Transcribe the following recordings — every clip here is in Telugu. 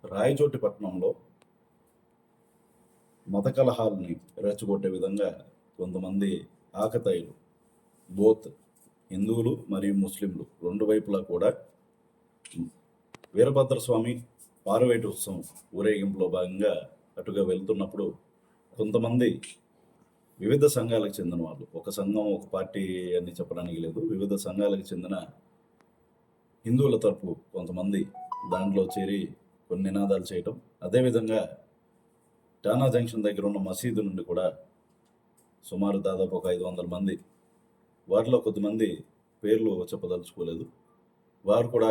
రాయచోటి పట్టణంలో మత కలహాలని రెచ్చగొట్టే విధంగా కొంతమంది ఆకతాయిలు, బోత్ హిందువులు మరియు ముస్లింలు రెండు వైపులా కూడా వీరభద్రస్వామి పారువేటి ఉత్సవం ఊరేగింపులో భాగంగా అటుగా వెళ్తున్నప్పుడు కొంతమంది వివిధ సంఘాలకు చెందిన వాళ్ళు, ఒక సంఘం ఒక పార్టీ అని చెప్పడానికి లేదు, వివిధ సంఘాలకు చెందిన హిందువుల తరపు కొంతమంది దాంట్లో చేరి కొన్ని నినాదాలు చేయటం, అదేవిధంగా టానా జంక్షన్ దగ్గర ఉన్న మసీదు నుండి కూడా సుమారు దాదాపు ఒక 500 మంది, వారిలో కొద్దిమంది పేర్లు చెప్పదలుచుకోలేదు, వారు కూడా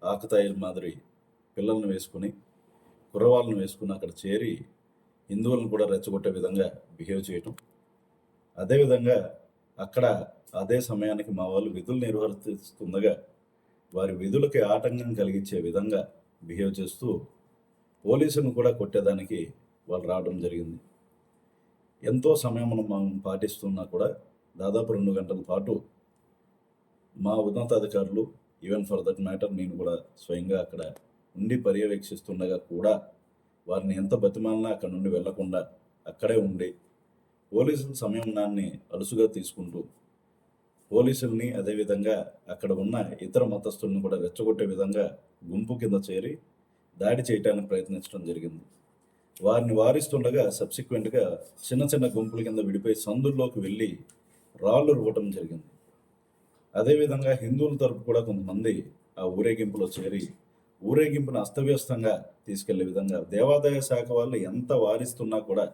ఆకతాయిల మాదిరి పిల్లల్ని వేసుకుని కుర్రవాళ్ళను వేసుకుని అక్కడ చేరి హిందువులను కూడా రెచ్చగొట్టే విధంగా బిహేవ్ చేయటం, అదేవిధంగా అక్కడ అదే సమయానికి మా వాళ్ళు విధులు నిర్వర్తిస్తుండగా వారి విధులకి ఆటంకం కలిగించే విధంగా బిహేవ్ చేస్తూ పోలీసులను కూడా కొట్టేదానికి వాళ్ళు రావడం జరిగింది. ఎంతో సమయం మనం పాటిస్తున్నా కూడా దాదాపు 2 గంటల పాటు మా ఉన్నతాధికారులు, ఈవెన్ ఫర్ దట్ మ్యాటర్ నేను కూడా స్వయంగా అక్కడ ఉండి పర్యవేక్షిస్తుండగా కూడా వారిని ఎంత బతిమాలినా అక్కడ నుండి వెళ్లకుండా అక్కడే ఉండి పోలీసుల సమయాన్ని అలుసుగా తీసుకుంటూ పోలీసుల్ని, అదేవిధంగా అక్కడ ఉన్న ఇతర మతస్థుల్ని కూడా రెచ్చగొట్టే విధంగా గుంపు కింద చేరి దాడి చేయడానికి ప్రయత్నించడం జరిగింది. వారిని వారిస్తుండగా సబ్సిక్వెంట్గా చిన్న చిన్న గుంపుల కింద విడిపోయి సందుల్లోకి వెళ్ళి రాళ్ళు రువ్వటం జరిగింది. అదేవిధంగా హిందువుల తరపు కూడా కొంతమంది ఆ ఊరేగింపులో చేరి ఊరేగింపును అస్తవ్యస్తంగా తీసుకెళ్లే విధంగా దేవాదాయ శాఖ వాళ్ళు ఎంత వారిస్తున్నా కూడా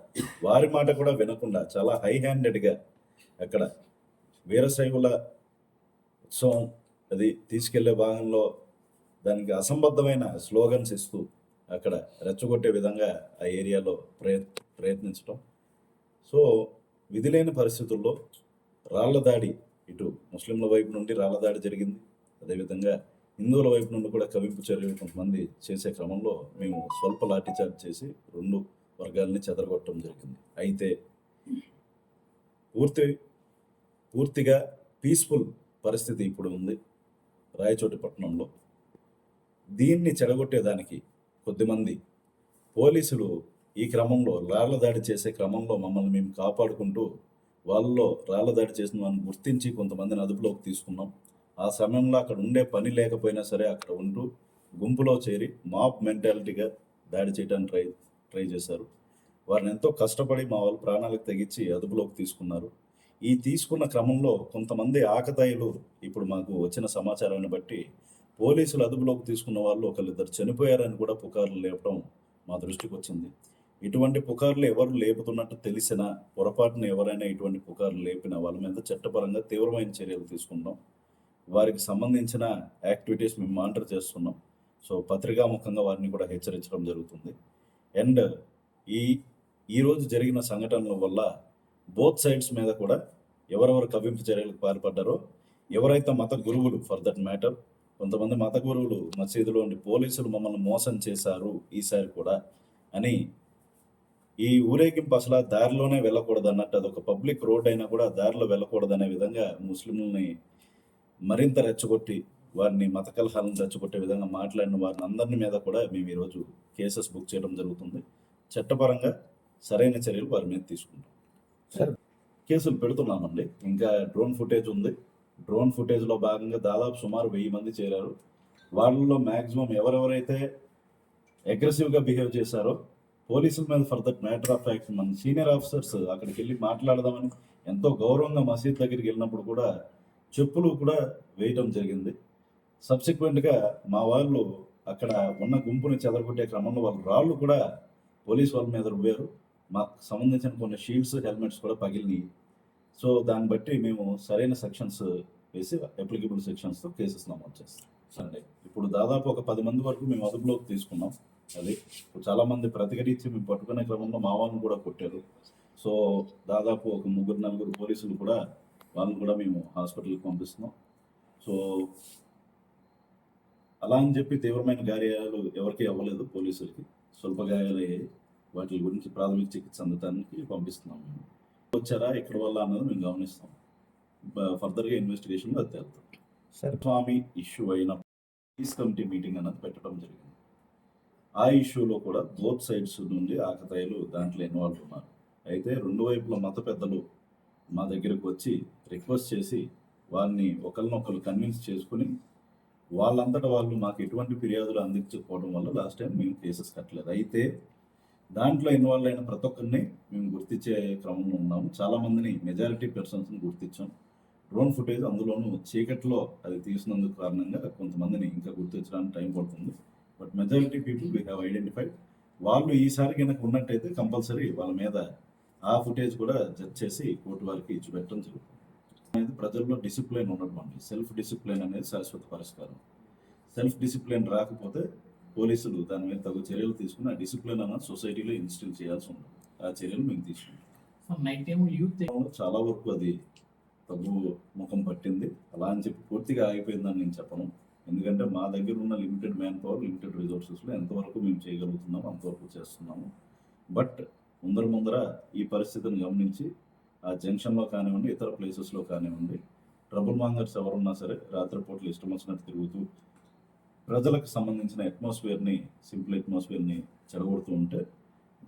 వారి మాట కూడా వినకుండా చాలా హై హ్యాండెడ్గా అక్కడ వీరశైవుల ఉత్సవం అది తీసుకెళ్లే భాగంలో దానికి అసంబద్ధమైన స్లోగన్స్ ఇస్తూ అక్కడ రెచ్చగొట్టే విధంగా ఆ ఏరియాలో ప్రయత్నించడం. సో విధి లేని పరిస్థితుల్లో రాళ్ల దాడి, ఇటు ముస్లింల వైపు నుండి రాళ్ల దాడి జరిగింది, అదేవిధంగా హిందువుల వైపు నుండి కూడా కవింపు చర్యలు కొంతమంది చేసే క్రమంలో మేము స్వల్ప లాఠీచార్జ్ చేసి 2 వర్గాలని చెదరగొట్టడం జరిగింది. అయితే పూర్తిగా పీస్ఫుల్ పరిస్థితి ఇప్పుడు ఉంది రాయచోటి పట్టణంలో. దీన్ని చెడగొట్టేదానికి కొద్దిమంది పోలీసులు ఈ క్రమంలో రాళ్ల దాడి చేసే క్రమంలో మమ్మల్ని మేము కాపాడుకుంటూ వాళ్ళలో రాళ్ల దాడి చేసిన వాళ్ళని గుర్తించి కొంతమందిని అదుపులోకి తీసుకున్నాం. ఆ సమయంలో అక్కడ ఉండే పని లేకపోయినా సరే అక్కడ ఉంటూ గుంపులో చేరి మాబ్ మెంటాలిటీగా దాడి చేయడానికి ట్రై చేశారు. వారిని ఎంతో కష్టపడి మా వాళ్ళు ప్రాణాలకు తెగించి అదుపులోకి తీసుకున్నారు. ఈ తీసుకున్న క్రమంలో కొంతమంది ఆకతాయిలు ఇప్పుడు మాకు వచ్చిన సమాచారాన్ని బట్టి పోలీసులు అదుపులోకి తీసుకున్న వాళ్ళు ఒకళ్ళిద్దరు చనిపోయారని కూడా పుకార్లు లేపడం మా దృష్టికి వచ్చింది. ఇటువంటి పుకార్లు ఎవరు లేపుతున్నట్టు తెలిసినా, పొరపాటున ఎవరైనా ఇటువంటి పుకార్లు లేపినా వాళ్ళ మీద చట్టపరంగా తీవ్రమైన చర్యలు తీసుకుంటాం. వారికి సంబంధించిన యాక్టివిటీస్ మేము మానిటర్ చేస్తున్నాం. సో పత్రికాముఖంగా వారిని కూడా హెచ్చరించడం జరుగుతుంది. అండ్ ఈరోజు జరిగిన సంఘటనల వల్ల బోత్ సైడ్స్ మీద కూడా ఎవరెవరు కవ్వింపు చర్యలకు పాల్పడ్డారో, ఎవరైతే మత గురువులు, ఫర్ దట్ మ్యాటర్ కొంతమంది మత గురువులు మసీదులో ఉండి పోలీసులు మమ్మల్ని మోసం చేశారు ఈసారి కూడా అని, ఈ ఊరేగింపు అసలు దారిలోనే వెళ్ళకూడదు అన్నట్టు, అదొక పబ్లిక్ రోడ్ అయినా కూడా దారిలో వెళ్ళకూడదనే విధంగా ముస్లింలని మరింత రెచ్చగొట్టి వారిని మత కలహాలను రెచ్చగొట్టే విధంగా మాట్లాడిన వారిని అందరిని మీద కూడా మేము ఈరోజు కేసెస్ బుక్ చేయడం జరుగుతుంది. చట్టపరంగా సరైన చర్యలు వారి మీద తీసుకుంటాం. కేసులు పెడుతున్నామండి. ఇంకా డ్రోన్ ఫుటేజ్ ఉంది. డ్రోన్ ఫుటేజ్లో భాగంగా దాదాపు సుమారు 1000 మంది చేరారు. వాళ్ళలో మ్యాక్సిమం ఎవరెవరైతే అగ్రెసివ్గా బిహేవ్ చేశారో పోలీసుల మీద, for that matter of fact మన సీనియర్ ఆఫీసర్స్ అక్కడికి వెళ్ళి మాట్లాడదామని ఎంతో గౌరవంగా మసీద్ దగ్గరికి వెళ్ళినప్పుడు కూడా చెప్పులు కూడా వేయటం జరిగింది. సబ్సిక్వెంట్గా మా వాళ్ళు అక్కడ ఉన్న గుంపుని చెదరగొట్టే క్రమంలో వాళ్ళు రాళ్ళు కూడా పోలీస్ వాళ్ళ మీద రువ్వారు. మాకు సంబంధించిన కొన్ని షీల్డ్స్, హెల్మెట్స్ కూడా పగిలినాయి. సో దాన్ని బట్టి మేము సరైన సెక్షన్స్ వేసి అప్లికబుల్ సెక్షన్స్తో కేసెస్ నమోదు చేస్తాం. సండే ఇప్పుడు దాదాపు ఒక 10 మంది వరకు మేము అదుపులోకి తీసుకున్నాం. అది ఇప్పుడు చాలామంది ప్రతిఘటించి మేము పట్టుకునే క్రమంలో మా వాళ్ళని కూడా కొట్టారు. సో దాదాపు ఒక 3-4 పోలీసులు కూడా, వాళ్ళని కూడా మేము హాస్పిటల్కి పంపిస్తున్నాం. సో అలా అని చెప్పి తీవ్రమైన గాయాలు ఎవరికీ అవ్వలేదు. పోలీసులకి స్వల్ప గాయాలయ్యాయి. వాటి గురించి ప్రాథమిక చికిత్స అందటానికి పంపిస్తున్నాం. మేము వచ్చారా ఇక్కడ వల్ల అన్నది మేము గమనిస్తాం. ఫర్దర్గా ఇన్వెస్టిగేషన్లో అది తేలుతాం. స్వామి ఇష్యూ అయిన పీస్ కమిటీ మీటింగ్ అన్నది పెట్టడం జరిగింది. ఆ ఇష్యూలో కూడా బోత్ సైడ్స్ నుండి ఆకతాయిలు దాంట్లో ఇన్వాల్వ్ ఉన్నారు. అయితే రెండు వైపుల మత పెద్దలు మా దగ్గరకు వచ్చి రిక్వెస్ట్ చేసి వారిని ఒకరినొకరు కన్విన్స్ చేసుకుని వాళ్ళంతట వాళ్ళు మాకు ఎటువంటి ఫిర్యాదులు అందించకపోవడం వల్ల లాస్ట్ టైం మేము కేసెస్ కట్టలేదు. అయితే దాంట్లో ఇన్వాల్వ్ అయిన ప్రతి ఒక్కరిని మేము గుర్తించే క్రమంలో ఉన్నాము. చాలామందిని మెజారిటీ పర్సన్స్ని గుర్తించాం. డ్రోన్ ఫుటేజ్ అందులోనూ చీకట్లో అది తీసినందుకు కారణంగా కొంతమందిని ఇంకా గుర్తించడానికి టైం పడుతుంది. But majority people we have identified. వాళ్ళు ఈసారి కనుక ఉన్నట్టయితే కంపల్సరీ వాళ్ళ మీద ఆ ఫుటేజ్ కూడా జడ్జ్ చేసి కోర్టు వారికి ఇచ్చి పెట్టడం జరుగుతుంది. అనేది ప్రజల్లో డిసిప్లిన్ ఉన్నటువంటి సెల్ఫ్ డిసిప్లిన్ అనేది శాశ్వత పరిష్కారం. సెల్ఫ్ డిసిప్లిన్ రాకపోతే పోలీసులు దాని మీద తగు చర్యలు తీసుకుని ఆ డిసిప్లిన్ అన్న సొసైటీలో ఇన్స్టిల్ చేయాల్సి ఉంటుంది. ఆ చర్యలు మేము తీసుకుంటాం. నైట్ టైం యూత్ చాలా వరకు అది తగ్గు ముఖం పట్టింది. అలా అని చెప్పి పూర్తిగా ఆగిపోయిందని నేను చెప్పను. ఎందుకంటే మా దగ్గర ఉన్న లిమిటెడ్ మ్యాన్ పవర్, లిమిటెడ్ రిసోర్సెస్లో ఎంతవరకు మేము చేయగలుగుతున్నామో అంతవరకు చేస్తున్నాము. బట్ ముందర ఈ పరిస్థితిని గమనించి ఆ జంక్షన్లో కానివ్వండి, ఇతర ప్లేసెస్లో కానివ్వండి, ట్రబుల్ మాంగర్స్ ఎవరున్నా సరే రాత్రిపూటలు ఇష్టం వచ్చినట్టు తిరుగుతూ ప్రజలకు సంబంధించిన అట్మాస్ఫియర్ని, సింపుల్ అట్మాస్ఫియర్ని చెడగొడుతూ ఉంటే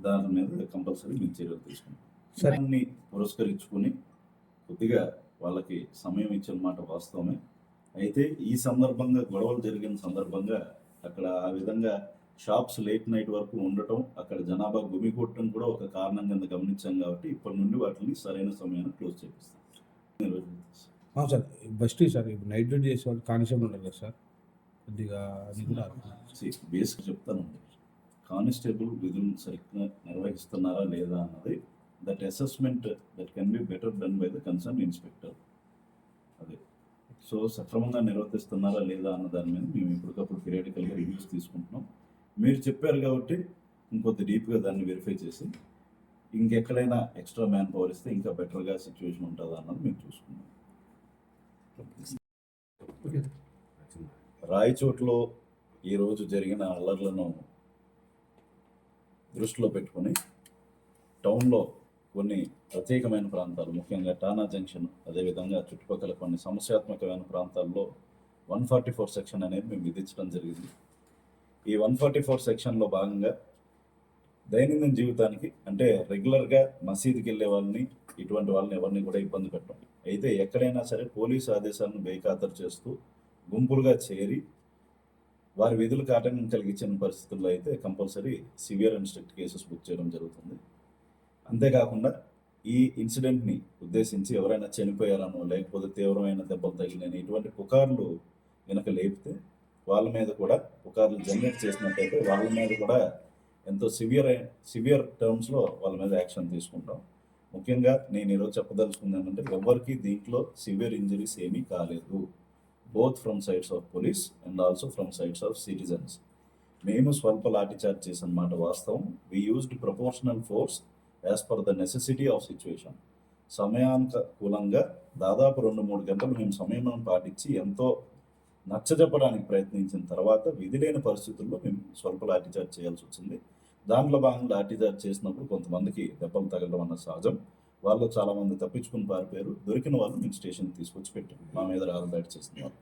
దాని మీద కంపల్సరీ మేము చర్యలు తీసుకుంటాం. దాన్ని పురస్కరించుకుని కొద్దిగా వాళ్ళకి సమయం ఇచ్చిన మాట వాస్తవమే. అయితే ఈ సందర్భంగా గొడవలు జరిగిన సందర్భంగా అక్కడ ఆ విధంగా షాప్స్ లేట్ నైట్ వరకు ఉండటం, అక్కడ జనాభా గుమికొట్టడం కూడా ఒక కారణం కింద గమనించాం. కాబట్టి ఇప్పటి నుండి వాటిని సరైన సమయాన్ని క్లోజ్ చేపిస్తాం. సార్ బెస్ట్ సార్ ఇప్పుడు నైట్ డ్యూటీ చేసే వాళ్ళు కానిస్టేబుల్ ఉండాలి కదా సార్, కొద్దిగా అది కూడా బేసిక్ చెప్తాను. కానిస్టేబుల్ విధులను సరిగ్గా నిర్వహిస్తున్నారా లేదా అన్నది that assessment that can be better done by the concern inspector. అదే సో సక్రమంగా నిర్వర్తిస్తున్నారా లేదా అన్న దాని మీద మేము ఎప్పటికప్పుడు పీరియాడికల్గా రివ్యూస్ తీసుకుంటున్నాం. మీరు చెప్పారు కాబట్టి ఇంకొద్ది డీప్గా దాన్ని వెరిఫై చేసి ఇంకెక్కడైనా ఎక్స్ట్రా మ్యాన్ పవర్ ఇస్తే ఇంకా బెటర్గా సిచ్యువేషన్ ఉంటుందా అన్నది మేము చూసుకున్నాం. రాయచోట్లో ఈరోజు జరిగిన అల్లర్లను దృష్టిలో పెట్టుకొని టౌన్లో కొన్ని ప్రత్యేకమైన ప్రాంతాలు, ముఖ్యంగా టానా జంక్షన్, అదేవిధంగా చుట్టుపక్కల కొన్ని సమస్యాత్మకమైన ప్రాంతాల్లో 144 సెక్షన్ అనేది మేము విధించడం జరిగింది. ఈ 144 సెక్షన్లో భాగంగా దైనందిన జీవితానికి అంటే రెగ్యులర్గా మసీదుకి వెళ్ళే వాళ్ళని, ఇటువంటి వాళ్ళని ఎవరిని కూడా ఇబ్బంది పెట్టడం. అయితే ఎక్కడైనా సరే పోలీసు ఆదేశాలను బేఖాతరు చేస్తూ గుంపులుగా చేరి వారి విధులకు ఆటంకం కలిగించిన పరిస్థితుల్లో అయితే compulsory severe and strict cases book చేయడం జరుగుతుంది. అంతేకాకుండా ఈ ఇన్సిడెంట్ని ఉద్దేశించి ఎవరైనా చనిపోయారనో లేకపోతే తీవ్రమైన దెబ్బలు తగిలిన ఇటువంటి పుకార్లు కనుక లేపితే వాళ్ళ మీద కూడా పుకార్లు జనరేట్ చేసినట్టయితే వాళ్ళ మీద కూడా ఎంతో సివియర్ టర్మ్స్లో వాళ్ళ మీద యాక్షన్ తీసుకుంటాం. ముఖ్యంగా నేను ఈరోజు చెప్పదలుచుకుంది ఏంటంటే ఎవరికి దీంట్లో సివియర్ ఇంజరీస్ ఏమీ కాలేదు, both from sides of police and also from sides of citizens. మేము స్వల్ప లాఠీచార్జ్ చేసిన మాట వాస్తవం. We used proportional force as per the necessity of situation. సమయానుకూలంగా దాదాపు 2-3 గంటలు మేము సమయం పాటించి ఎంతో నచ్చజెప్పడానికి ప్రయత్నించిన తర్వాత విధి లేని పరిస్థితుల్లో మేము స్వల్ప లాఠీచార్జ్ చేయాల్సి వచ్చింది. దాంట్లో భాగంగా లాఠీచార్జ్ చేసినప్పుడు కొంతమందికి దెబ్బలు తగలడం అన్న సహజం. వాళ్ళు చాలామంది తప్పించుకుని పారిపోయారు. దొరికిన వాళ్ళు మేము స్టేషన్కి తీసుకొచ్చి పెట్టాం, మా మీద రాళ్ళ దాడి చేసిన వాళ్ళు.